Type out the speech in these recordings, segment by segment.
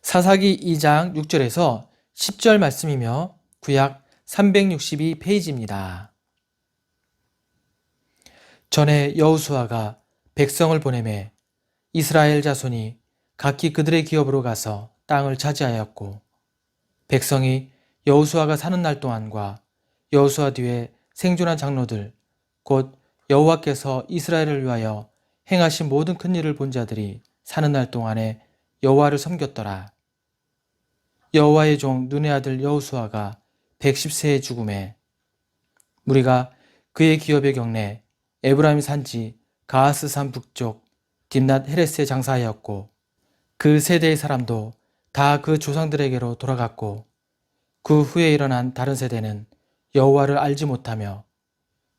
사사기 2장 6절에서 10절 말씀이며 구약 362페이지입니다. 전에 여호수아가 백성을 보내매 이스라엘 자손이 각기 그들의 기업으로 가서 땅을 차지하였고, 백성이 여호수아가 사는 날 동안과 여호수아 뒤에 생존한 장로들 곧 여호와께서 이스라엘을 위하여 행하신 모든 큰 일을 본 자들이 사는 날 동안에 여호와를 섬겼더라. 여호와의 종 눈의 아들 여호수아가 110세에 죽음에 무리가 그의 기업의 경내 에브라임 산지 가하스산 북쪽 딥낫 헤레스에 장사하였고, 그 세대의 사람도 다 그 조상들에게로 돌아갔고, 그 후에 일어난 다른 세대는 여호와를 알지 못하며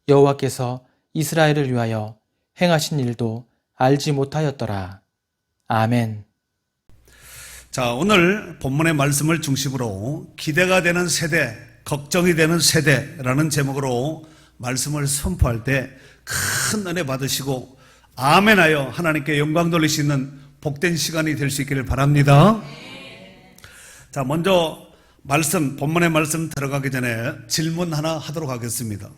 여호와께서 이스라엘을 위하여 행하신 일도 알지 못하였더라. 아멘. 자, 오늘 본문의 말씀을 중심으로 기대가 되는 세대, 걱정이 되는 세대라는 제목으로 말씀을 선포할 때 큰 은혜 받으시고 아멘하여 하나님께 영광 돌리시는 복된 시간이 될 수 있기를 바랍니다. 자, 먼저 본문의 말씀 들어가기 전에 질문 하나 하도록 하겠습니다.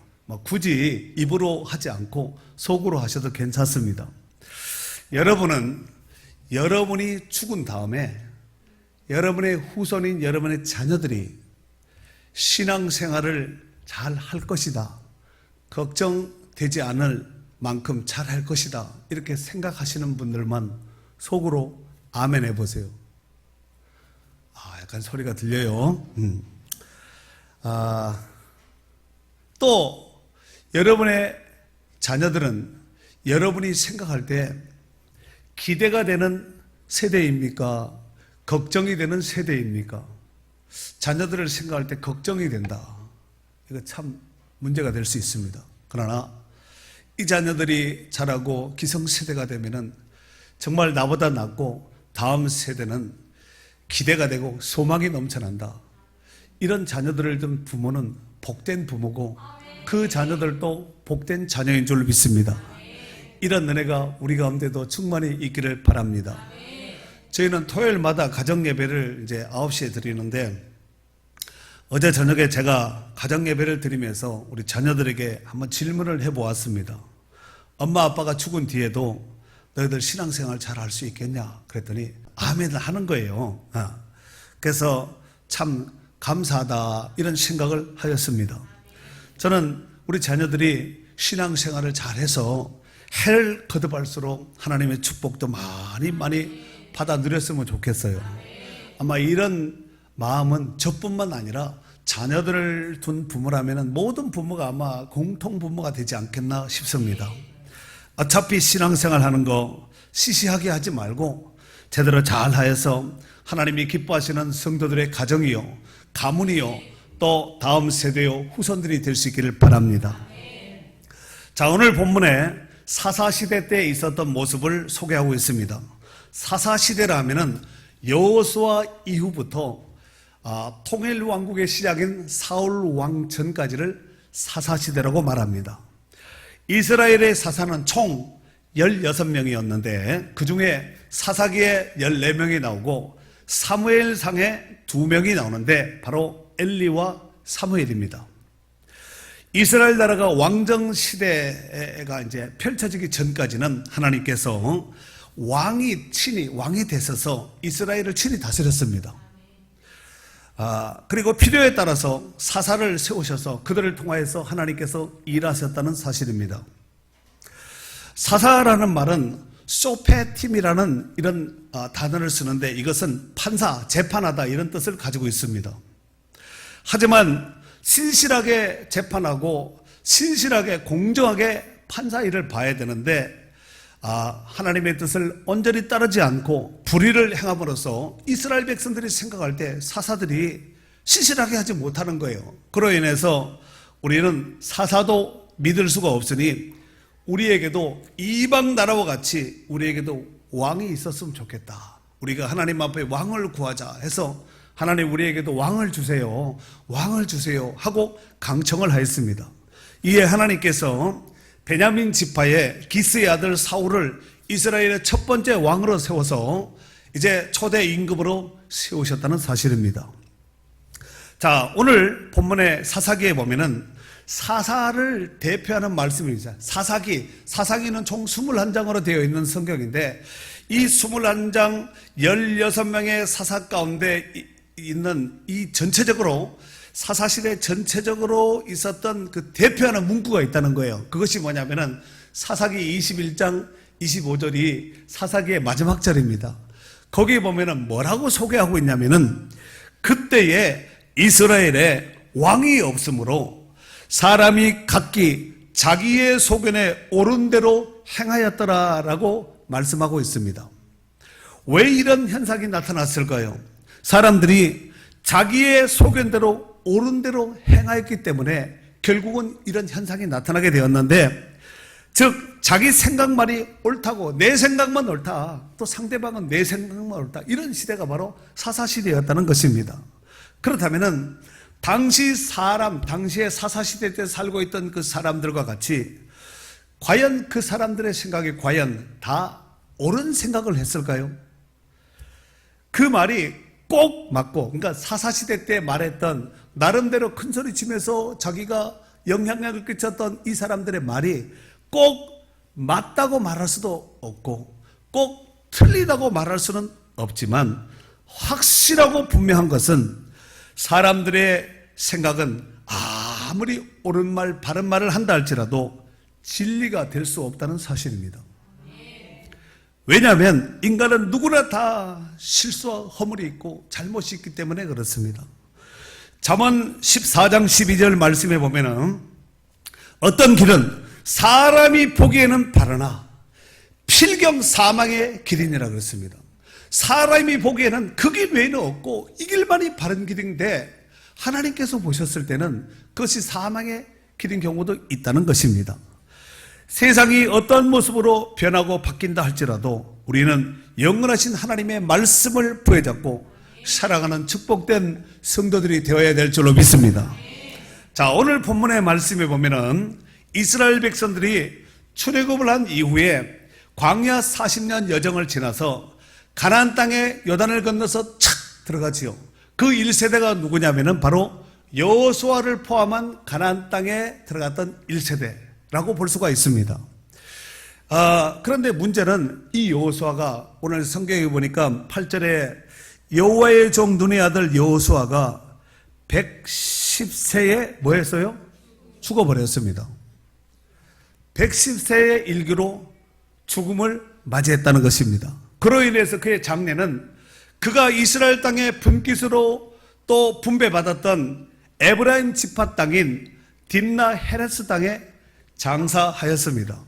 굳이 입으로 하지 않고 속으로 하셔도 괜찮습니다. 여러분이 죽은 다음에 여러분의 후손인 여러분의 자녀들이 신앙생활을 잘 할 것이다, 걱정되지 않을 만큼 잘 할 것이다, 이렇게 생각하시는 분들만 속으로 아멘 해보세요. 약간 소리가 들려요. 또 여러분의 자녀들은 여러분이 생각할 때 기대가 되는 세대입니까? 걱정이 되는 세대입니까? 자녀들을 생각할 때 걱정이 된다. 이거 참 문제가 될 수 있습니다. 그러나 이 자녀들이 자라고 기성세대가 되면은 정말 나보다 낫고 다음 세대는 기대가 되고 소망이 넘쳐난다. 이런 자녀들을 둔 부모는 복된 부모고 그 자녀들도 복된 자녀인 줄 믿습니다. 이런 은혜가 우리 가운데도 충만히 있기를 바랍니다. 저희는 토요일마다 가정예배를 이제 9시에 드리는데, 어제 저녁에 제가 가정예배를 드리면서 우리 자녀들에게 한번 질문을 해보았습니다. 엄마 아빠가 죽은 뒤에도 너희들 신앙생활 잘 할 수 있겠냐? 그랬더니 아멘을 하는 거예요. 그래서 참 감사하다, 이런 생각을 하였습니다. 저는 우리 자녀들이 신앙생활을 잘해서 해를 거듭할수록 하나님의 축복도 많이 받아 누렸으면 좋겠어요. 아마 이런 마음은 저뿐만 아니라 자녀들을 둔 부모라면 모든 부모가 아마 공통 부모가 되지 않겠나 싶습니다. 어차피 신앙생활 하는 거 시시하게 하지 말고 제대로 잘 하여서 하나님이 기뻐하시는 성도들의 가정이요, 가문이요, 또 다음 세대요, 후손들이 될 수 있기를 바랍니다. 자, 오늘 본문에 사사시대 때 있었던 모습을 소개하고 있습니다. 사사시대라 하면은 여호수아 이후부터 통일왕국의 시작인 사울 왕 전까지를 사사시대라고 말합니다. 이스라엘의 사사는 총 16명이었는데 그 중에 사사기에 14명이 나오고 사무엘상에 2명이 나오는데 바로 엘리와 사무엘입니다. 이스라엘 나라가 왕정 시대가 이제 펼쳐지기 전까지는 하나님께서 친히 왕이 되셔서 이스라엘을 친히 다스렸습니다. 그리고 필요에 따라서 사사를 세우셔서 그들을 통하여서 하나님께서 일하셨다는 사실입니다. 사사라는 말은 소페팀이라는 이런 단어를 쓰는데 이것은 판사, 재판하다, 이런 뜻을 가지고 있습니다. 하지만 신실하게 재판하고 신실하게 공정하게 판사 일을 봐야 되는데 하나님의 뜻을 온전히 따르지 않고 불의를 행함으로써 이스라엘 백성들이 생각할 때 사사들이 신실하게 하지 못하는 거예요. 그로 인해서 우리는 사사도 믿을 수가 없으니 우리에게도 이방 나라와 같이 우리에게도 왕이 있었으면 좋겠다. 우리가 하나님 앞에 왕을 구하자 해서 하나님 우리에게도 왕을 주세요, 왕을 주세요 하고 강청을 하였습니다. 이에 하나님께서 베냐민 지파의 기스의 아들 사울을 이스라엘의 첫 번째 왕으로 세워서 이제 초대 임금으로 세우셨다는 사실입니다. 자, 오늘 본문의 사사기에 보면은 사사를 대표하는 말씀입니다. 사사기는 총 21장으로 되어 있는 성경인데 이 21장 16명의 사사 가운데 있는 이 전체적으로 사사시대 전체적으로 있었던 그 대표하는 문구가 있다는 거예요. 그것이 뭐냐면은 사사기 21장 25절이 사사기의 마지막 절입니다. 거기에 보면은 뭐라고 소개하고 있냐면은 그때에 이스라엘에 왕이 없으므로 사람이 각기 자기의 소견에 옳은 대로 행하였더라라고 말씀하고 있습니다. 왜 이런 현상이 나타났을까요? 사람들이 자기의 소견대로 옳은 대로 행하였기 때문에 결국은 이런 현상이 나타나게 되었는데, 즉 자기 생각만이 옳다고, 내 생각만 옳다, 또 상대방은 내 생각만 옳다, 이런 시대가 바로 사사시대였다는 것입니다. 그렇다면은 당시에 사사시대 때 살고 있던 그 사람들과 같이 과연 그 사람들의 생각이 과연 다 옳은 생각을 했을까요? 그 말이 꼭 맞고, 그러니까 사사시대 때 말했던 나름대로 큰소리 치면서 자기가 영향력을 끼쳤던 이 사람들의 말이 꼭 맞다고 말할 수도 없고 꼭 틀리다고 말할 수는 없지만, 확실하고 분명한 것은 사람들의 생각은 아무리 옳은 말, 바른 말을 한다 할지라도 진리가 될 수 없다는 사실입니다. 왜냐하면 인간은 누구나 다 실수와 허물이 있고 잘못이 있기 때문에 그렇습니다. 잠언 14장 12절 말씀에 보면은 어떤 길은 사람이 보기에는 바르나 필경 사망의 길이니라 그랬습니다. 사람이 보기에는 그 길 외에는 없고 이 길만이 바른 길인데 하나님께서 보셨을 때는 그것이 사망의 길인 경우도 있다는 것입니다. 세상이 어떤 모습으로 변하고 바뀐다 할지라도 우리는 영원하신 하나님의 말씀을 부여잡고 살아가는 축복된 성도들이 되어야 될 줄로 믿습니다. 자, 오늘 본문의 말씀에 보면은 이스라엘 백성들이 출애굽을 한 이후에 광야 40년 여정을 지나서 가나안 땅에 요단을 건너서 착 들어가지요. 그 1세대가 누구냐면은 바로 여호수아를 포함한 가나안 땅에 들어갔던 1세대라고 볼 수가 있습니다. 그런데 문제는 이 여호수아가 오늘 성경에 보니까 8절에 여호와의 종 눈의 아들 여호수아가 110세에 뭐 했어요? 죽어버렸습니다. 110세의 일기로 죽음을 맞이했다는 것입니다. 그로 인해서 그의 장례는 그가 이스라엘 땅의 분깃으로 또 분배받았던 에브라임 지파 땅인 딥나 헤레스 땅에 장사하였습니다.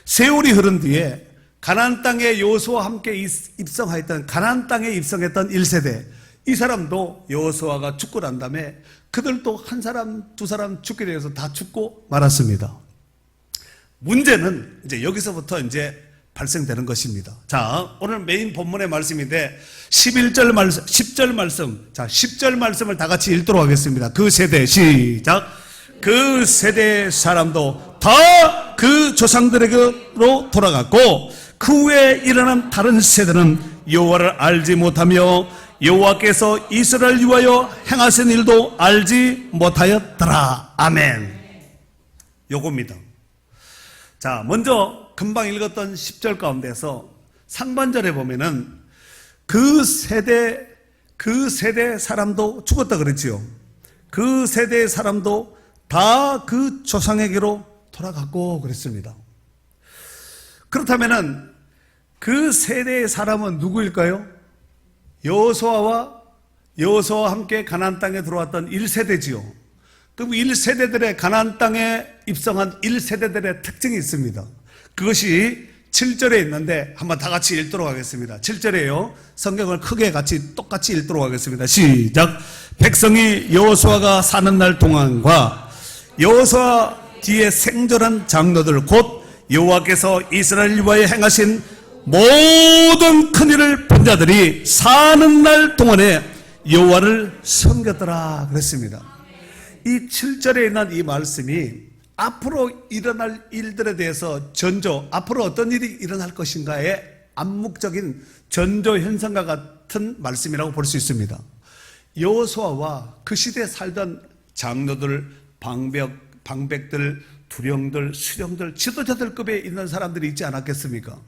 세월이 흐른 뒤에 가나안 땅에 여호수아와 함께 입성하였던, 가나안 땅에 입성했던 1세대, 이 사람도 여호수아가 죽고 난 다음에 그들도 한 사람 두 사람 죽게 되어서 다 죽고 말았습니다. 문제는 이제 여기서부터 이제 발생되는 것입니다. 자, 오늘 메인 본문의 말씀인데 11절 말씀, 10절 말씀, 자 10절 말씀을 다 같이 읽도록 하겠습니다. 그 세대, 시작. 그 세대 사람도 다 그 조상들에게로 돌아갔고 그 후에 일어난 다른 세대는 여호와를 알지 못하며 여호와께서 이스라엘 위하여 행하신 일도 알지 못하였더라. 아멘. 요겁니다. 자, 먼저 금방 읽었던 10절 가운데서 상반절에 보면은 그 세대 사람도 죽었다 그랬지요. 그 세대의 사람도 다 그 조상에게로 돌아갔고 그랬습니다. 그렇다면은 그 세대의 사람은 누구일까요? 여호수아와 함께 가나안 땅에 들어왔던 1세대지요. 그럼 1세대들의 가나안 땅에 입성한 1세대들의 특징이 있습니다. 그것이 7절에 있는데 한번 다 같이 읽도록 하겠습니다. 7절에요. 성경을 크게 같이 똑같이 읽도록 하겠습니다. 시작. 백성이 여호수아가 사는 날 동안과 여호수아 뒤에 생존한 장로들 곧 여호와께서 이스라엘 위하여 행하신 모든 큰 일을 본 자들이 사는 날 동안에 여호와를 섬겼더라 그랬습니다. 이 7절에 있는 이 말씀이 앞으로 일어날 일들에 대해서 앞으로 어떤 일이 일어날 것인가에 암묵적인 전조 현상과 같은 말씀이라고 볼 수 있습니다. 여호수아와 그 시대에 살던 장로들, 방백들, 두령들, 수령들, 지도자들급에 있는 사람들이 있지 않았겠습니까?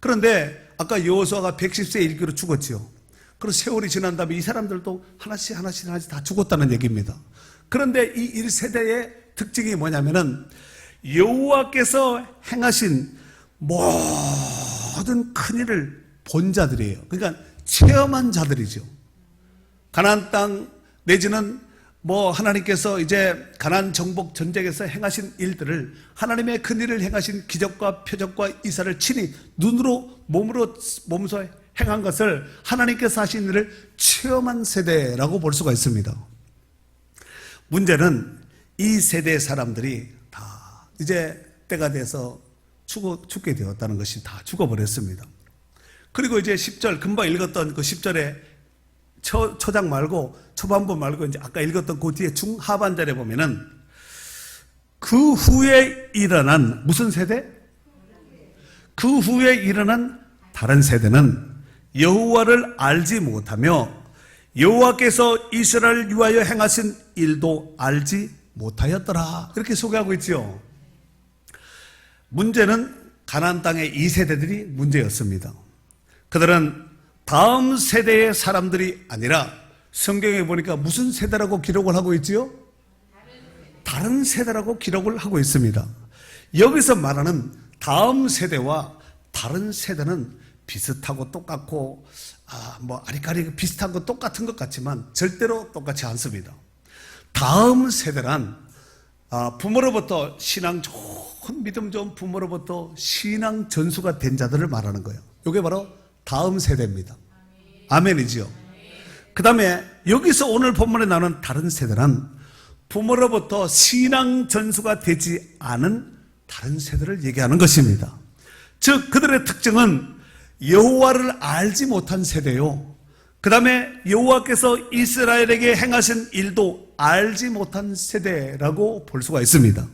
그런데 아까 여호수아가 110세 일기로 죽었죠. 그리고 세월이 지난 다음에 이 사람들도 하나씩 다 죽었다는 얘기입니다. 그런데 이 1세대의 특징이 뭐냐면은 여호와께서 행하신 모든 큰일을 본 자들이에요. 그러니까 체험한 자들이죠. 가나안 땅 내지는 하나님께서 이제 가나안 정복 전쟁에서 행하신 일들을, 하나님의 큰일을 행하신 기적과 표적과 이사를 친히 눈으로 몸소 행한 것을 하나님께서 하신 일을 체험한 세대라고 볼 수가 있습니다. 문제는 이 세대의 사람들이 다 이제 때가 돼서 죽게 되었다는 것이 다 죽어버렸습니다. 그리고 이제 10절, 금방 읽었던 그 10절에 초장 말고 초반부 말고 이제 아까 읽었던 그 뒤에 중하반절에 보면은 그 후에 일어난 무슨 세대? 그 후에 일어난 다른 세대는 여호와를 알지 못하며 여호와께서 이스라엘을 위하여 행하신 일도 알지 못하였더라. 이렇게 소개하고 있죠. 문제는 가나안 땅의 이 세대들이 문제였습니다. 그들은 다음 세대의 사람들이 아니라 성경에 보니까 무슨 세대라고 기록을 하고 있지요? 다른 세대라고 기록을 하고 있습니다. 여기서 말하는 다음 세대와 다른 세대는 비슷하고 똑같고 아리까리 비슷한 거 똑같은 것 같지만 절대로 똑같지 않습니다. 다음 세대란 부모로부터 신앙 좋은 믿음 좋은 부모로부터 신앙 전수가 된 자들을 말하는 거예요. 이게 바로 다음 세대입니다. 아멘이지요. 그 다음에 여기서 오늘 본문에 나오는 다른 세대란 부모로부터 신앙 전수가 되지 않은 다른 세대를 얘기하는 것입니다. 즉 그들의 특징은 여호와를 알지 못한 세대요. 그 다음에 여호와께서 이스라엘에게 행하신 일도 알지 못한 세대라고 볼 수가 있습니다.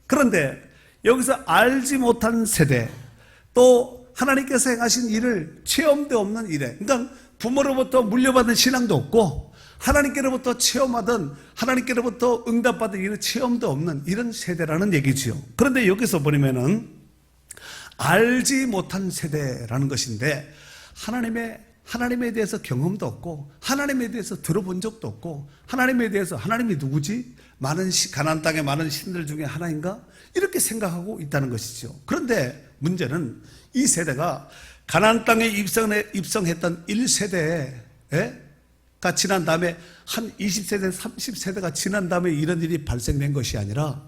그런데 여기서 알지 못한 세대, 또 하나님께서 행하신 일을 체험도 없는 일에, 그러니까 부모로부터 물려받은 신앙도 없고 하나님께로부터 체험하던, 하나님께로부터 응답받은 이런 체험도 없는 이런 세대라는 얘기지요. 그런데 여기서 보면은 알지 못한 세대라는 것인데 하나님에 대해서 경험도 없고 하나님에 대해서 들어본 적도 없고 하나님에 대해서 하나님이 누구지? 가나안 땅의 많은 신들 중에 하나인가? 이렇게 생각하고 있다는 것이죠. 그런데 문제는 이 세대가 가나안 땅에 입성했던 1세대가 지난 다음에 한 20세대, 30세대가 지난 다음에 이런 일이 발생된 것이 아니라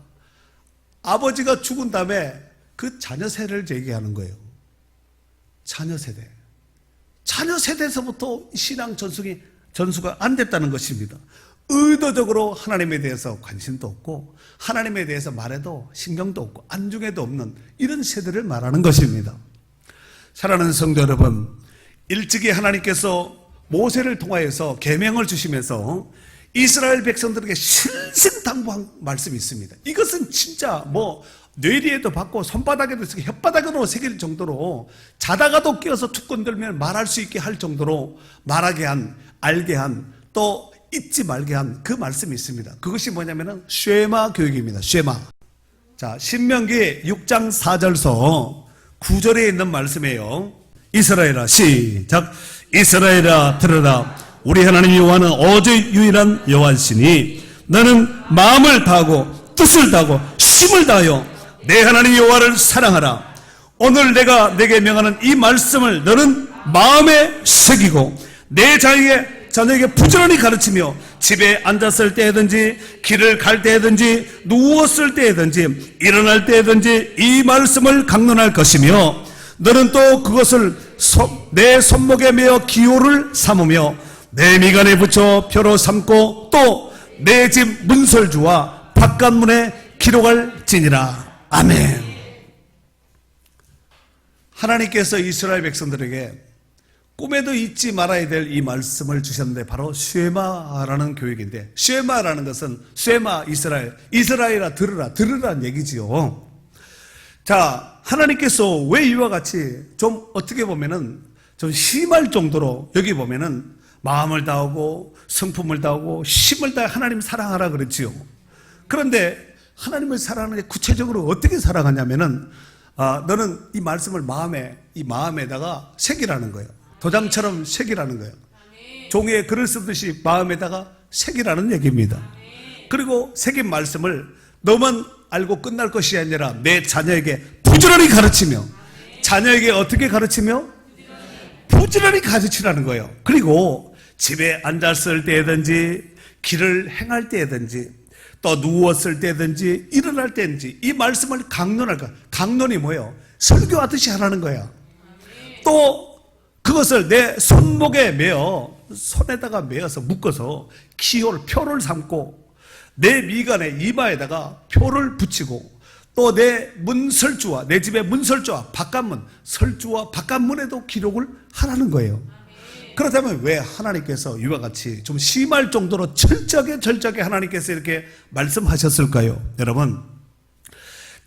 아버지가 죽은 다음에 그 자녀 세대를 얘기하는 거예요. 자녀 세대. 자녀 세대에서부터 신앙 전수가 안 됐다는 것입니다. 의도적으로 하나님에 대해서 관심도 없고 하나님에 대해서 말해도 신경도 없고 안중에도 없는 이런 세대를 말하는 것입니다. 사랑하는 성도 여러분, 일찍이 하나님께서 모세를 통하여서 계명을 주시면서 이스라엘 백성들에게 신신당부한 말씀이 있습니다. 이것은 진짜 뇌리에도 받고 손바닥에도 쓰고 혓바닥으로 새길 정도로 자다가도 깨어서 툭 건들면 말할 수 있게 할 정도로 말하게 한, 알게 한, 또 잊지 말게 한 그 말씀이 있습니다. 그것이 뭐냐면은 쉐마 교육입니다. 쉐마. 자, 신명기 6장 4절서 9절에 있는 말씀이에요. 이스라엘아, 시작. 이스라엘아, 들으라. 우리 하나님 여호와는 오직 유일한 여호와시니 너는 마음을 다하고 뜻을 다하고 힘을 다하여 내 하나님 여호와를 사랑하라. 오늘 내가 내게 명하는 이 말씀을 너는 마음에 새기고 내 자녀에게 부지런히 가르치며 집에 앉았을 때든지 길을 갈 때든지 누웠을 때든지 일어날 때든지 이 말씀을 강론할 것이며 너는 또 그것을 내 손목에 메어 기호를 삼으며 내 미간에 붙여 표로 삼고 또 내 집 문설주와 바깥문에 기록할지니라. 아멘. 하나님께서 이스라엘 백성들에게 꿈에도 잊지 말아야 될 이 말씀을 주셨는데 바로 쉐마라는 교육인데, 쉐마라는 것은 쉐마 이스라엘, 이스라엘아 들으라는 얘기지요. 자, 하나님께서 왜 이와 같이 좀 어떻게 보면은 좀 심할 정도로 여기 보면은 마음을 다하고 성품을 다하고 힘을 다해 하나님 사랑하라 그랬지요. 그런데 하나님을 사랑하는 게 구체적으로 어떻게 사랑하냐면은 너는 이 말씀을 이 마음에다가 새기라는 거예요. 도장처럼 새기라는 거예요. 종이에 글을 쓰듯이 마음에다가 새기라는 얘기입니다. 그리고 새긴 말씀을 너만 알고 끝날 것이 아니라 내 자녀에게 부지런히 가르치며, 자녀에게 어떻게 가르치며? 부지런히 가르치라는 거예요. 그리고 집에 앉았을 때든지 길을 행할 때든지 또 누웠을 때든지 일어날 때든지 이 말씀을 강론할 거야. 강론이 뭐예요? 설교하듯이 하라는 거야. 또 그것을 내 손목에 매어, 손에다가 매어서 묶어서 키홀, 표를 삼고 내 미간에 이마에다가 표를 붙이고 또 내 문설주와 내 집의 문설주와 바깥문, 설주와 바깥문에도 기록을 하라는 거예요. 그렇다면 왜 하나님께서 이와 같이 좀 심할 정도로 철저하게 하나님께서 이렇게 말씀하셨을까요? 여러분,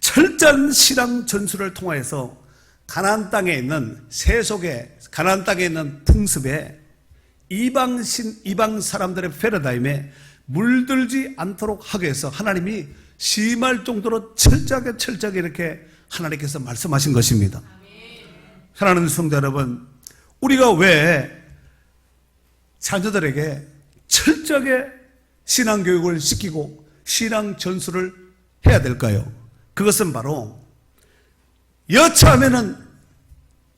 철저한 신앙 전술을 통하여서 가나안 땅에 있는 세속의 가나안 땅에 있는 풍습에 이방 사람들의 패러다임에 물들지 않도록 하기 위해서 하나님이 심할 정도로 철저하게 이렇게 하나님께서 말씀하신 것입니다. 사랑하는 성도 여러분, 우리가 왜 자녀들에게 철저하게 신앙교육을 시키고 신앙 전수를 해야 될까요? 그것은 바로 여차하면은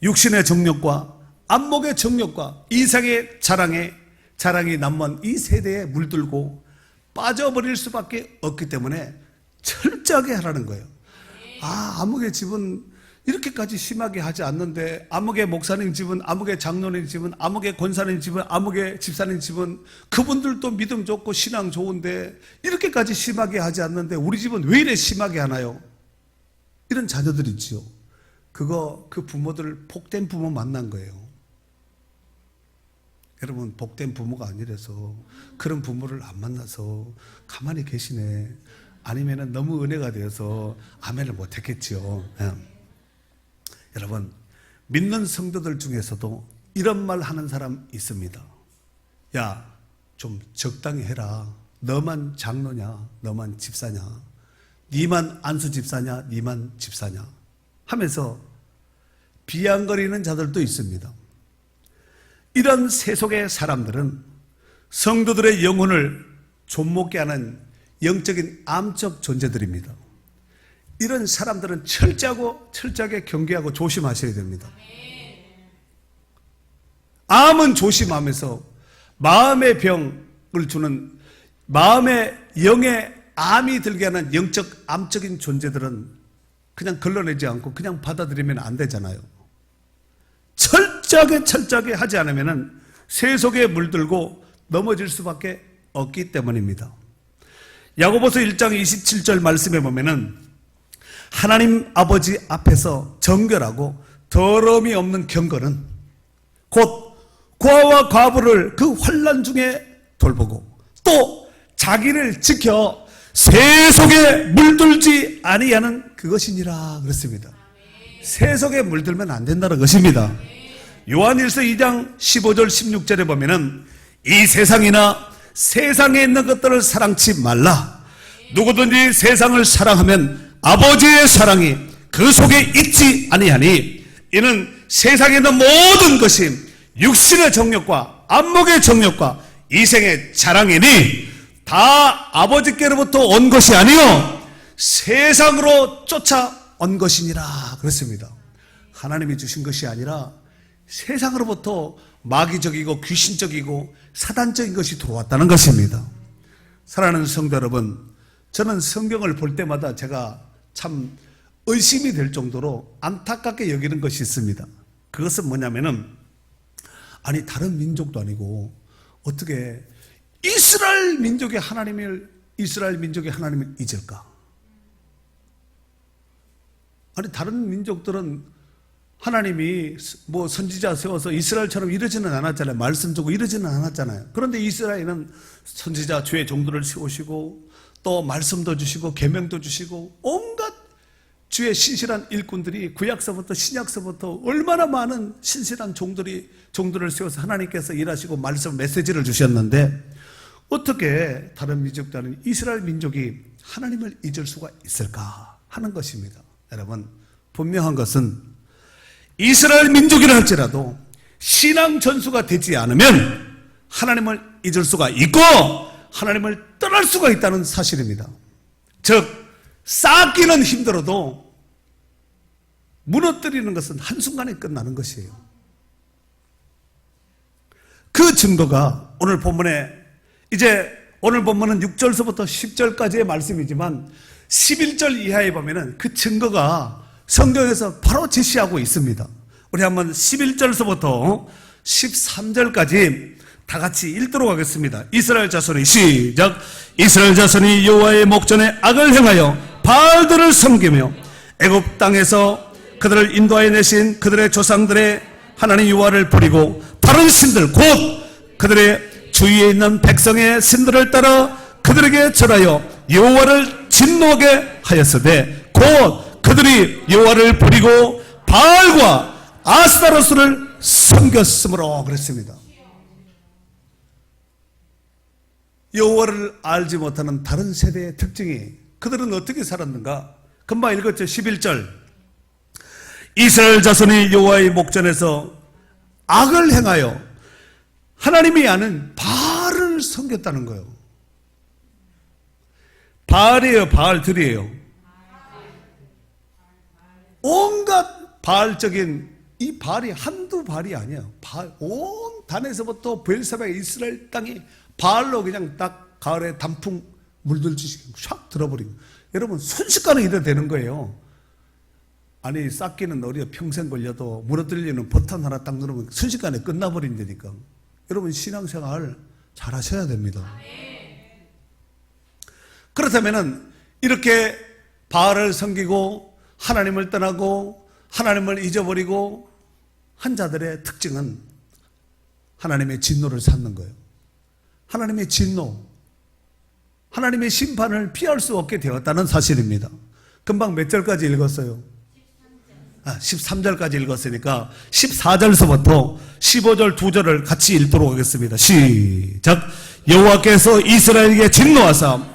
육신의 정욕과 안목의 정욕과 이상의 자랑이 남은 이 세대에 물들고 빠져버릴 수밖에 없기 때문에 철저하게 하라는 거예요. 아무개 집은 이렇게까지 심하게 하지 않는데, 아무개 목사님 집은, 아무개 장로님 집은, 아무개 권사님 집은, 아무개 집사님 집은 그분들도 믿음 좋고 신앙 좋은데 이렇게까지 심하게 하지 않는데 우리 집은 왜 이래 심하게 하나요? 이런 자녀들 있지요. 그 부모들 복된 부모 만난 거예요. 여러분, 복된 부모가 아니라서 그런 부모를 안 만나서 가만히 계시네. 아니면은 너무 은혜가 되어서 아멘을 못했겠죠. 여러분, 믿는 성도들 중에서도 이런 말 하는 사람 있습니다. 야, 좀 적당히 해라. 너만 장로냐? 너만 집사냐? 니만 안수 집사냐? 니만 집사냐? 하면서 비양거리는 자들도 있습니다. 이런 세속의 사람들은 성도들의 영혼을 좀먹게 하는 영적인 암적 존재들입니다. 이런 사람들은 철저하게 경계하고 조심하셔야 됩니다. 암은 조심하면서 마음의 병을 주는, 마음의 영의 암이 들게 하는 영적 암적인 존재들은 그냥 걸러내지 않고 그냥 받아들이면 안 되잖아요. 철저하게 하지 않으면 세속에 물들고 넘어질 수밖에 없기 때문입니다. 야고보서 1장 27절 말씀에 보면은 하나님 아버지 앞에서 정결하고 더러움이 없는 경건은 곧 고아와 과부를 그 환난 중에 돌보고 또 자기를 지켜 세속에 물들지 아니하는 그것이니라 그랬습니다. 세속에 물들면 안 된다는 것입니다. 요한일서 2장 15절 16절에 보면은 이 세상이나 세상에 있는 것들을 사랑치 말라. 누구든지 세상을 사랑하면 아버지의 사랑이 그 속에 있지 아니하니 이는 세상에 있는 모든 것이 육신의 정욕과 안목의 정욕과 이생의 자랑이니 다 아버지께로부터 온 것이 아니요 세상으로 쫓아온 것이니라 그랬습니다. 하나님이 주신 것이 아니라 세상으로부터 마귀적이고 귀신적이고 사단적인 것이 들어왔다는 것입니다. 사랑하는 성도 여러분, 저는 성경을 볼 때마다 제가 참 의심이 될 정도로 안타깝게 여기는 것이 있습니다. 그것은 뭐냐면은, 아니 다른 민족도 아니고 어떻게 이스라엘 민족의 하나님을 잊을까? 아니 다른 민족들은 하나님이 뭐 선지자 세워서 이스라엘처럼 이러지는 않았잖아요. 말씀 주고 이러지는 않았잖아요. 그런데 이스라엘은 선지자 주의 종들을 세우시고 또 말씀도 주시고 계명도 주시고 온갖 주의 신실한 일꾼들이 구약서부터 신약서부터 얼마나 많은 신실한 종들을 세워서 하나님께서 일하시고 말씀 메시지를 주셨는데 어떻게 다른 민족들은 이스라엘 민족이 하나님을 잊을 수가 있을까 하는 것입니다. 여러분, 분명한 것은 이스라엘 민족이라 할지라도 신앙 전수가 되지 않으면 하나님을 잊을 수가 있고 하나님을 떠날 수가 있다는 사실입니다. 즉 쌓기는 힘들어도 무너뜨리는 것은 한순간에 끝나는 것이에요. 그 증거가 오늘 본문에, 이제 오늘 본문은 6절서부터 10절까지의 말씀이지만 11절 이하에 보면은 그 증거가 성경에서 바로 제시하고 있습니다. 우리 한번 11절서부터 13절까지 다 같이 읽도록 하겠습니다. 이스라엘 자손이 시작. 이스라엘 자손이 여호와의 목전에 악을 행하여 바알들을 섬기며 애굽 땅에서 그들을 인도하여 내신 그들의 조상들의 하나님 여호와를 버리고 다른 신들 곧 그들의 주위에 있는 백성의 신들을 따라 그들에게 절하여 여호와를 진노하게 하였으되 곧 그들이 여호와를 버리고 바알과 아스타로스를 섬겼으므로 그랬습니다. 여호와를 알지 못하는 다른 세대의 특징이 그들은 어떻게 살았는가? 금방 읽었죠. 11절. 이스라엘 자손이 여호와의 목전에서 악을 행하여 하나님이 아는 바알을 섬겼다는 거예요. 바알이에요, 바알들이에요. 온갖 바알적인, 이 바알이 한두 바알이 아니에요. 바알, 온 단에서부터 베르사베 이스라엘 땅이 바알로 그냥 딱 가을에 단풍 물들듯이 샥 들어버리고, 여러분 순식간에 이래 되는 거예요. 아니 쌓기는 어려 평생 걸려도 무너뜨리는 버튼 하나 딱 누르면 순식간에 끝나버린다니까. 여러분 신앙생활 잘 하셔야 됩니다. 그렇다면은 이렇게 바알을 섬기고 하나님을 떠나고 하나님을 잊어버리고 한 자들의 특징은 하나님의 진노를 쌓는 거예요. 하나님의 진노, 하나님의 심판을 피할 수 없게 되었다는 사실입니다. 금방 몇 절까지 읽었어요? 13절까지 읽었으니까 14절서부터 15절 2절을 같이 읽도록 하겠습니다. 시작. 여호와께서 이스라엘에게 진노하사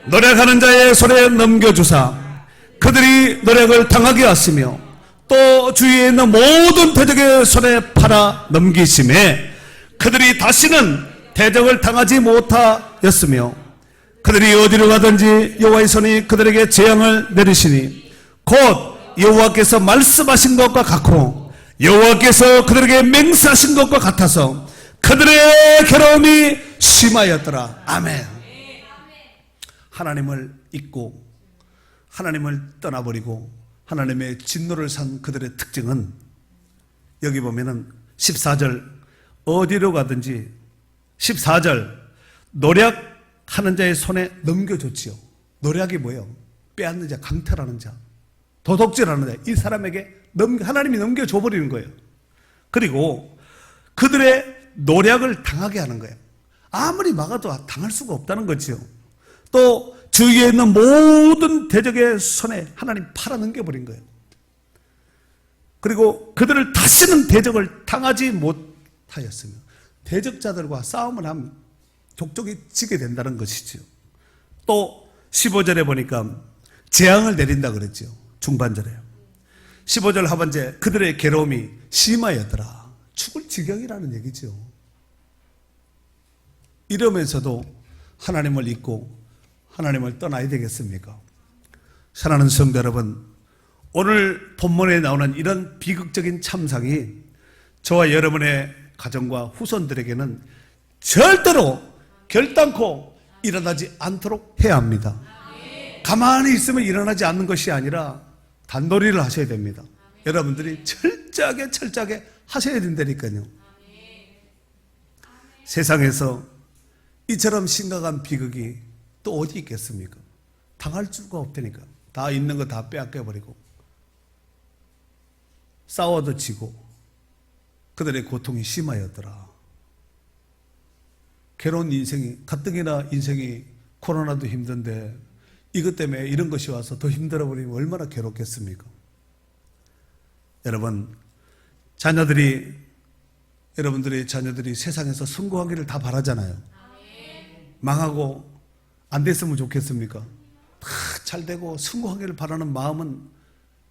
노력하는 자의 손에 넘겨주사 그들이 노력을 당하게 하시며 또 주위에 있는 모든 대적의 손에 팔아 넘기심에 그들이 다시는 대적을 당하지 못하였으며 그들이 어디로 가든지 여호와의 손이 그들에게 재앙을 내리시니 곧 여호와께서 말씀하신 것과 같고 여호와께서 그들에게 맹세하신 것과 같아서 그들의 괴로움이 심하였더라. 아멘. 하나님을 잊고 하나님을 떠나버리고 하나님의 진노를 산 그들의 특징은 여기 보면은 14절 어디로 가든지 14절 노력하는 자의 손에 넘겨줬지요. 노력이 뭐예요? 빼앗는 자, 강탈하는 자, 도둑질하는 자, 이 사람에게 하나님이 넘겨줘버리는 거예요. 그리고 그들의 노력을 당하게 하는 거예요. 아무리 막아도 당할 수가 없다는 거지요. 또 주위에 있는 모든 대적의 손에 하나님 팔아넘겨버린 거예요. 그리고 그들을 다시는 대적을 당하지 못하였으며 대적자들과 싸움을 하면 족족이 지게 된다는 것이죠. 또 15절에 보니까 재앙을 내린다 그랬죠. 중반절에요. 15절 하반절 그들의 괴로움이 심하였더라. 죽을 지경이라는 얘기죠. 이러면서도 하나님을 잊고 하나님을 떠나야 되겠습니까? 사랑하는 성도 여러분, 오늘 본문에 나오는 이런 비극적인 참상이 저와 여러분의 가정과 후손들에게는 절대로 결단코 일어나지 않도록 해야 합니다. 가만히 있으면 일어나지 않는 것이 아니라 단도리를 하셔야 됩니다. 여러분들이 철저하게 하셔야 된다니까요. 세상에서 이처럼 심각한 비극이 또 어디 있겠습니까? 당할 수가 없다니까. 다 있는 거 다 빼앗겨버리고 싸워도 지고 그들의 고통이 심하였더라. 괴로운 인생이, 가뜩이나 인생이 코로나도 힘든데 이것 때문에 이런 것이 와서 더 힘들어 버리면 얼마나 괴롭겠습니까? 여러분, 여러분들의 자녀들이 세상에서 성공하기를 다 바라잖아요. 망하고 안 됐으면 좋겠습니까? 다 잘 되고 성공하기를 바라는 마음은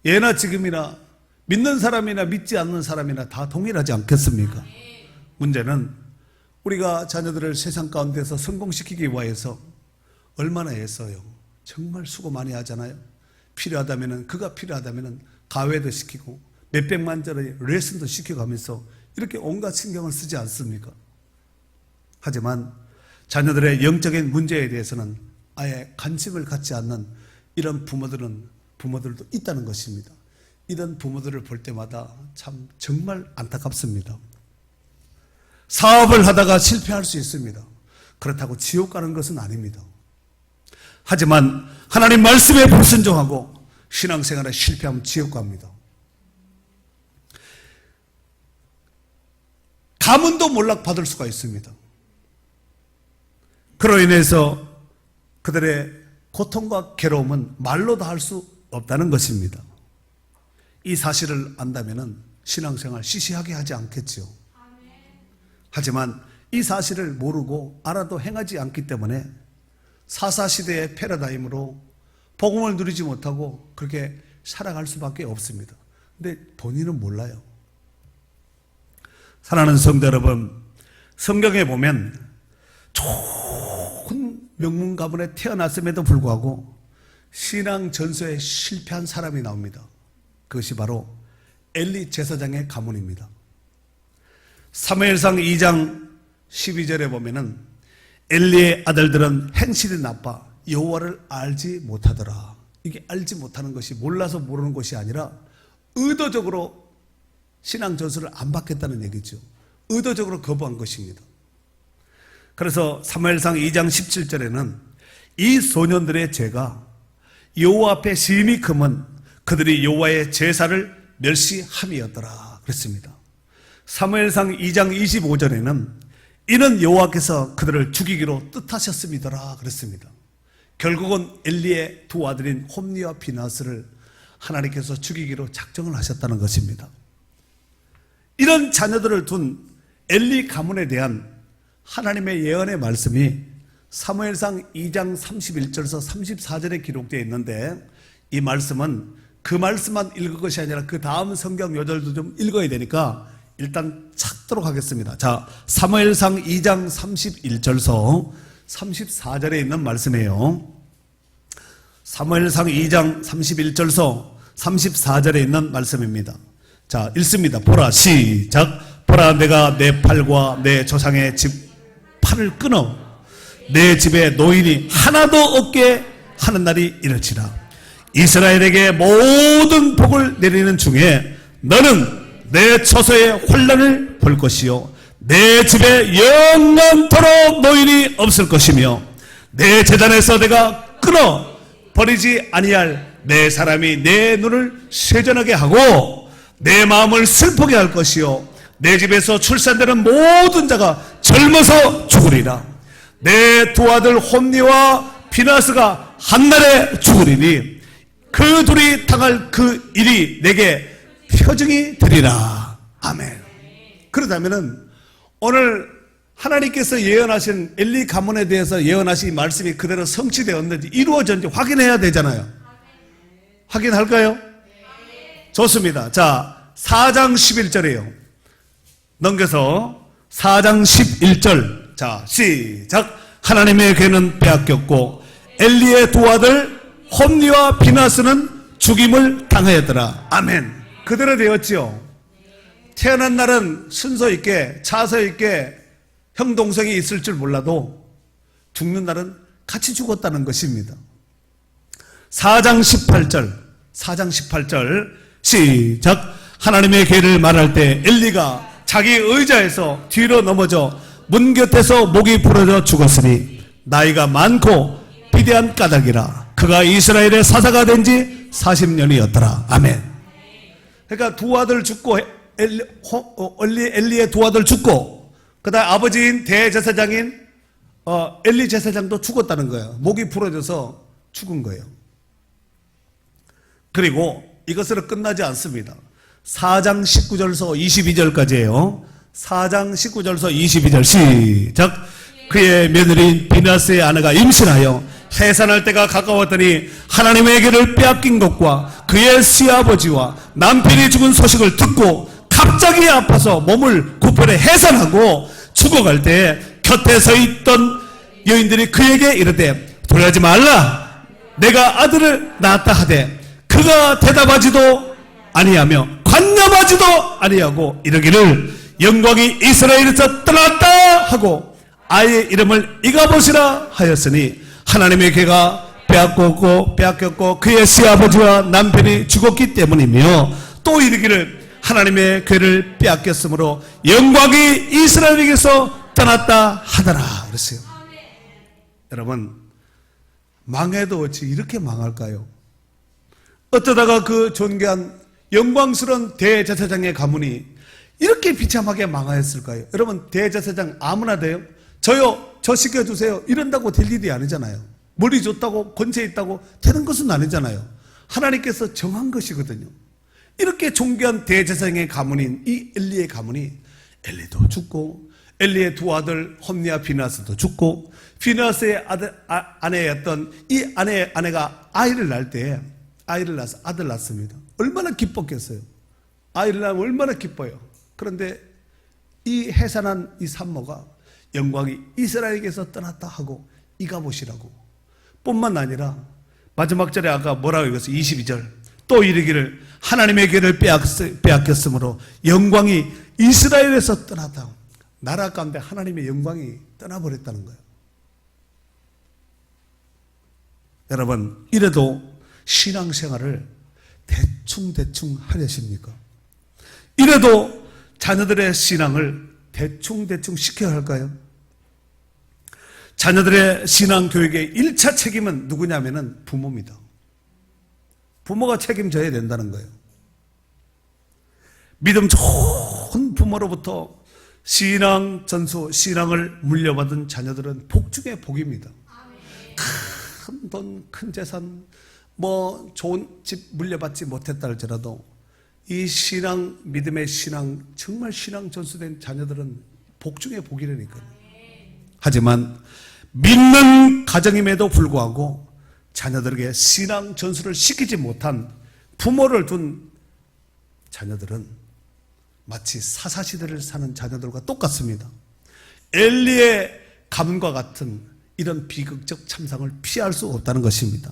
예나 지금이나 믿는 사람이나 믿지 않는 사람이나 다 동일하지 않겠습니까? 문제는 우리가 자녀들을 세상 가운데서 성공시키기 위해서 얼마나 애써요. 정말 수고 많이 하잖아요. 그가 필요하다면 가외도 시키고 몇백만 짜리 레슨도 시켜가면서 이렇게 온갖 신경을 쓰지 않습니까? 하지만 자녀들의 영적인 문제에 대해서는 아예 관심을 갖지 않는 이런 부모들도 있다는 것입니다. 이런 부모들을 볼 때마다 참 정말 안타깝습니다. 사업을 하다가 실패할 수 있습니다. 그렇다고 지옥 가는 것은 아닙니다. 하지만 하나님 말씀에 불순종하고 신앙생활에 실패하면 지옥 갑니다. 가문도 몰락받을 수가 있습니다. 그로 인해서 그들의 고통과 괴로움은 말로 다 할 수 없다는 것입니다. 이 사실을 안다면 신앙생활 시시하게 하지 않겠지요. 하지만 이 사실을 모르고 알아도 행하지 않기 때문에 사사시대의 패러다임으로 복음을 누리지 못하고 그렇게 살아갈 수밖에 없습니다. 근데 본인은 몰라요. 사랑하는 성도 여러분, 성경에 보면 좋은 명문 가문에 태어났음에도 불구하고 신앙 전소에 실패한 사람이 나옵니다. 그것이 바로 엘리 제사장의 가문입니다. 사무엘상 2장 12절에 보면은 엘리의 아들들은 행실이 나빠 여호와를 알지 못하더라. 이게 알지 못하는 것이 몰라서 모르는 것이 아니라 의도적으로 신앙 전수를 안 받겠다는 얘기죠. 의도적으로 거부한 것입니다. 그래서 사무엘상 2장 17절에는 이 소년들의 죄가 여호와 앞에 심히 크면 그들이 여호와의 제사를 멸시함이었더라 그랬습니다. 사무엘상 2장 25절에는 이는 여호와께서 그들을 죽이기로 뜻하셨음이더라 그랬습니다. 결국은 엘리의 두 아들인 홈니와 비나스를 하나님께서 죽이기로 작정을 하셨다는 것입니다. 이런 자녀들을 둔 엘리 가문에 대한 하나님의 예언의 말씀이 사무엘상 2장 31절에서 34절에 기록되어 있는데, 이 말씀은 그 말씀만 읽을 것이 아니라 그 다음 성경 요절도 좀 읽어야 되니까 일단 찾도록 하겠습니다. 자, 사무엘상 2장 31절서 34절에 있는 말씀이에요. 사무엘상 2장 31절서 34절에 있는 말씀입니다. 자, 읽습니다. 보라, 시작. 보라, 내가 내 팔과 내 조상의 집 팔을 끊어 내 집에 노인이 하나도 없게 하는 날이 이를지라. 이스라엘에게 모든 복을 내리는 중에 너는 내 처소의 환난을 볼 것이요 내 집에 영원토록 노인이 없을 것이며 내 제단에서 내가 끊어 버리지 아니할 내 사람이 내 눈을 쇠전하게 하고 내 마음을 슬프게 할 것이요 내 집에서 출산되는 모든 자가 젊어서 죽으리라. 내 두 아들 홈니와 비나스가 한날에 죽으리니 그 둘이 당할 그 일이 내게 표징이 되리라. 아멘. 그렇다면은 오늘 하나님께서 예언하신 엘리 가문에 대해서 예언하신 말씀이 그대로 성취되었는지 이루어졌는지 확인해야 되잖아요. 확인할까요? 좋습니다. 자, 4장 11절이에요. 넘겨서 4장 11절. 자, 시작. 하나님의 괴는 빼앗겼고 엘리의 두 아들 홈니와 비나스는 죽임을 당하였더라. 아멘. 그대로 되었지요. 태어난 날은 순서 있게 차서 있게 형 동생이 있을 줄 몰라도 죽는 날은 같이 죽었다는 것입니다. 4장 18절. 4장 18절 시작. 하나님의 괴를 말할 때 엘리가 자기 의자에서 뒤로 넘어져 문 곁에서 목이 부러져 죽었으니 나이가 많고 비대한 까닭이라. 그가 이스라엘의 사사가 된 지 40년이었더라. 아멘. 그러니까 두 아들 죽고 엘리의 두 아들 죽고 그다음 아버지인 대제사장인 엘리 제사장도 죽었다는 거예요. 목이 부러져서 죽은 거예요. 그리고 이것으로 끝나지 않습니다. 4장 19절서 22절까지예요. 4장 19절서 22절 시작. 그의 며느리인 비나스의 아내가 임신하여 해산할 때가 가까웠더니 하나님에게를 빼앗긴 것과 그의 시아버지와 남편이 죽은 소식을 듣고 갑자기 아파서 몸을 구편에 해산하고 죽어갈 때 곁에 서 있던 여인들이 그에게 이르되 돌아가지 말라 내가 아들을 낳았다 하되 그가 대답하지도 아니하며 관념하지도 아니하고 이르기를 영광이 이스라엘에서 떠났다 하고 아이의 이름을 이가봇이라 하였으니 하나님의 개가 빼앗겼고 그의 시아버지와 남편이 죽었기 때문이며 또 이르기를 하나님의 괴를 빼앗겼으므로 영광이 이스라엘에게서 떠났다 하더라 그랬어요. 여러분 망해도 어찌 이렇게 망할까요? 어쩌다가 그 존귀한 영광스러운 대제사장의 가문이 이렇게 비참하게 망하였을까요? 여러분 대제사장 아무나 돼요? 저요 저 시켜주세요 이런다고 될 일이 아니잖아요. 머리 좋다고 권세 있다고 되는 것은 아니잖아요. 하나님께서 정한 것이거든요. 이렇게 존귀한 대제사장의 가문인 이 엘리의 가문이 엘리도 죽고 엘리의 두 아들 홈니와 비나스도 죽고 비나스의 아내였던 이 아내가 아이를 낳을 때 아이를 낳아서 아들 낳습니다. 얼마나 기뻤겠어요. 아이를 낳으면 얼마나 기뻐요. 그런데 이 해산한 이 산모가 영광이 이스라엘에게서 떠났다 하고 이가봇이라고 뿐만 아니라 마지막 절에 아까 뭐라고 읽었어요? 22절 또 이르기를 하나님의 괴를 빼앗겼으므로 영광이 이스라엘에서 떠났다. 나라 가운데 하나님의 영광이 떠나버렸다는 거예요. 여러분 이래도 신앙생활을 대충 하려십니까? 이래도 자녀들의 신앙을 대충 시켜야 할까요? 자녀들의 신앙 교육의 1차 책임은 누구냐면은 부모입니다. 부모가 책임져야 된다는 거예요. 믿음 좋은 부모로부터 신앙 전수, 신앙을 물려받은 자녀들은 복 중에 복입니다. 큰 돈, 큰 재산, 좋은 집 물려받지 못했다 할지라도 이 신앙, 믿음의 신앙, 정말 신앙 전수된 자녀들은 복 중에 복이라니까요. 하지만 믿는 가정임에도 불구하고 자녀들에게 신앙 전수를 시키지 못한 부모를 둔 자녀들은 마치 사사시대를 사는 자녀들과 똑같습니다. 엘리의 가문과 같은 이런 비극적 참상을 피할 수 없다는 것입니다.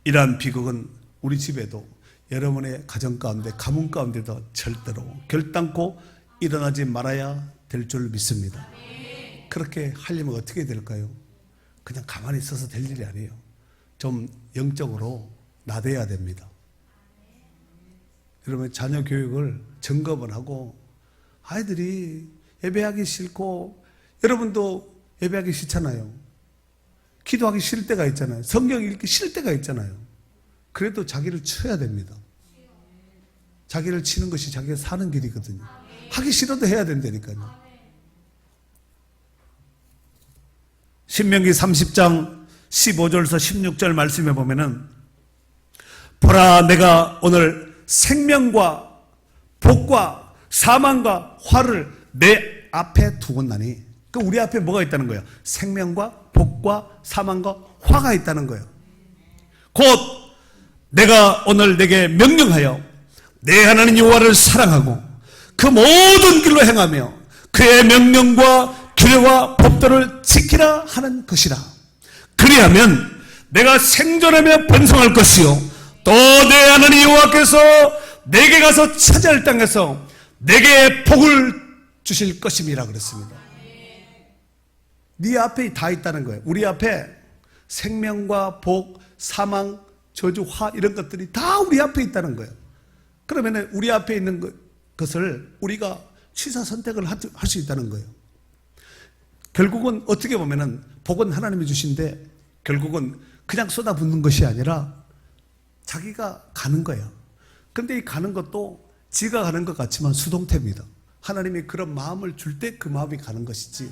이러한 비극은 우리 집에도 여러분의 가정 가운데 가문 가운데도 절대로 결단코 일어나지 말아야 될 줄 믿습니다. 그렇게 하려면 어떻게 될까요? 그냥 가만히 있어서 될 일이 아니에요. 좀 영적으로 나대야 됩니다. 여러분 자녀 교육을 점검을 하고 아이들이 예배하기 싫고 여러분도 예배하기 싫잖아요. 기도하기 싫을 때가 있잖아요. 성경 읽기 싫을 때가 있잖아요. 그래도 자기를 쳐야 됩니다. 자기를 치는 것이 자기가 사는 길이거든요. 하기 싫어도 해야 된다니까요. 신명기 30장 15절에서 16절 말씀에 보면은 보라 내가 오늘 생명과 복과 사망과 화를 내 앞에 두었나니 우리 앞에 뭐가 있다는 거예요? 생명과 복과 사망과 화가 있다는 거예요. 곧 내가 오늘 내게 명령하여 내 하나님 여호와를 사랑하고 그 모든 길로 행하며 그의 명령과 규례와 법도를 지키라 하는 것이라. 그리하면 내가 생존하며 번성할 것이요 또 내 하나님 여호와께서 내게 가서 차지할 땅에서 내게 복을 주실 것임이라 그랬습니다. 네 앞에 다 있다는 거예요. 우리 앞에 생명과 복, 사망, 저주, 화 이런 것들이 다 우리 앞에 있다는 거예요. 그러면 우리 앞에 있는 것을 우리가 취사 선택을 할 수 있다는 거예요. 결국은 어떻게 보면은 복은 하나님이 주신데 결국은 그냥 쏟아붓는 것이 아니라 자기가 가는 거예요. 근데 이 가는 것도 지가 가는 것 같지만 수동태입니다. 하나님이 그런 마음을 줄 때 그 마음이 가는 것이지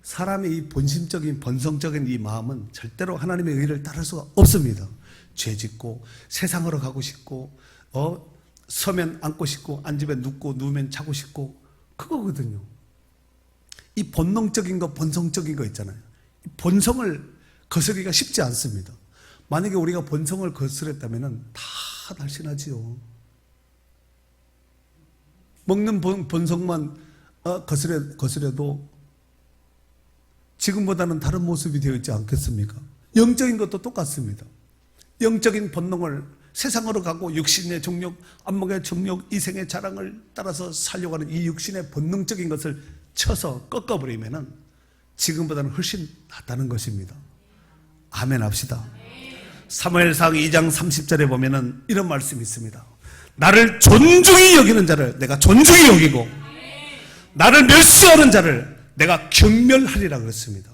사람의 이 본심적인 본성적인 이 마음은 절대로 하나님의 의를 따를 수가 없습니다. 죄 짓고 세상으로 가고 싶고 서면 앉고 싶고 앉으면 눕고 누우면 자고 싶고 그거거든요. 이 본능적인 거 본성적인 거 있잖아요. 이 본성을 거스르기가 쉽지 않습니다. 만약에 우리가 본성을 거스렸다면 다 날씬하지요. 먹는 본성만 거스려도 지금보다는 다른 모습이 되어 있지 않겠습니까? 영적인 것도 똑같습니다. 영적인 본능을 세상으로 가고 육신의 정욕, 안목의 정욕, 이생의 자랑을 따라서 살려고 하는 이 육신의 본능적인 것을 쳐서 꺾어버리면 지금보다는 훨씬 낫다는 것입니다. 아멘 합시다. 사무엘상 2장 30절에 보면은 이런 말씀이 있습니다. 나를 존중히 여기는 자를 내가 존중히 여기고 나를 멸시하는 자를 내가 경멸하리라 그랬습니다.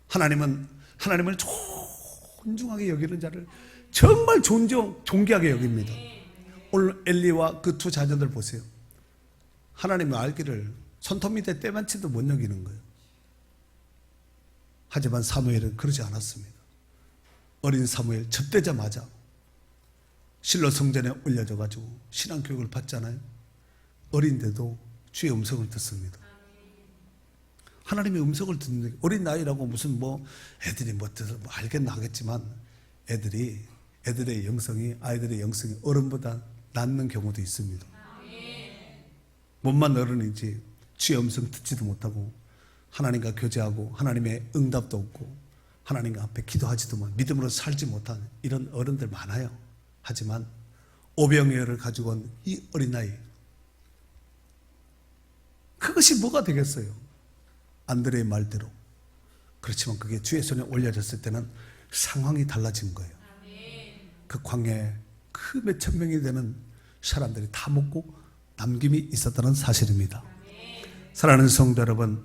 하나님은 하나님을 존중하게 여기는 자를 정말 존귀하게 여깁니다. 오늘 엘리와 그 두 자녀들 보세요. 하나님의 알기를 손톱 밑에 때만치도 못 여기는 거예요. 하지만 사무엘은 그러지 않았습니다. 어린 사무엘 접되자마자 실로 성전에 올려져 가지고 신앙교육을 받잖아요. 어린데도 주의 음성을 듣습니다. 하나님의 음성을 듣는 어린 나이라고 무슨 애들이 뜻을 알겠나 하겠지만 애들의 영성이 아이들의 영성이 어른보다 낫는 경우도 있습니다. 몸만 어른이지 주의 음성 듣지도 못하고 하나님과 교제하고 하나님의 응답도 없고 하나님 앞에 기도하지도 믿음으로 살지 못한 이런 어른들 많아요. 하지만 오병이어를 가지고 온 이 어린아이 그것이 뭐가 되겠어요? 안드레의 말대로. 그렇지만 그게 주의 손에 올려졌을 때는 상황이 달라진 거예요. 그 광야에 그 몇천 명이 되는 사람들이 다 먹고 남김이 있었다는 사실입니다. 사랑하는 성도 여러분,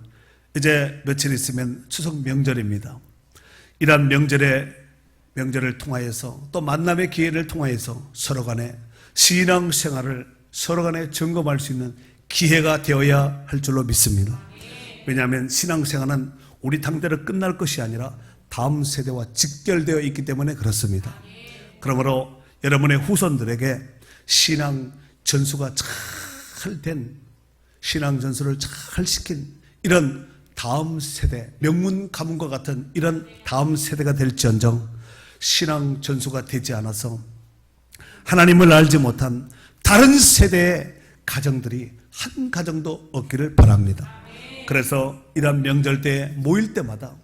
이제 며칠 있으면 추석 명절입니다. 이러한 명절을 통하여서 또 만남의 기회를 통하여서 서로 간에 신앙생활을 서로 간에 점검할 수 있는 기회가 되어야 할 줄로 믿습니다. 왜냐하면 신앙생활은 우리 당대로 끝날 것이 아니라 다음 세대와 직결되어 있기 때문에 그렇습니다. 그러므로 여러분의 후손들에게 신앙 전수가 잘 된 신앙 전수를 잘 시킨 이런 다음 세대, 명문 가문과 같은 이런 다음 세대가 될지언정 신앙 전수가 되지 않아서 하나님을 알지 못한 다른 세대의 가정들이 한 가정도 없기를 바랍니다. 그래서 이런 명절 때 모일 때마다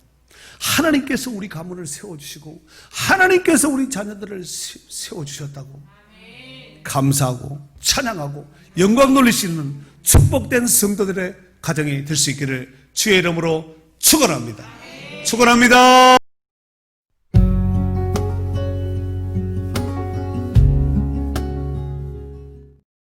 하나님께서 우리 가문을 세워주시고 하나님께서 우리 자녀들을 세워주셨다고 감사하고 찬양하고 영광 돌리시는 축복된 성도들의 가정이 될 수 있기를 주의 이름으로 축원합니다. 축원합니다.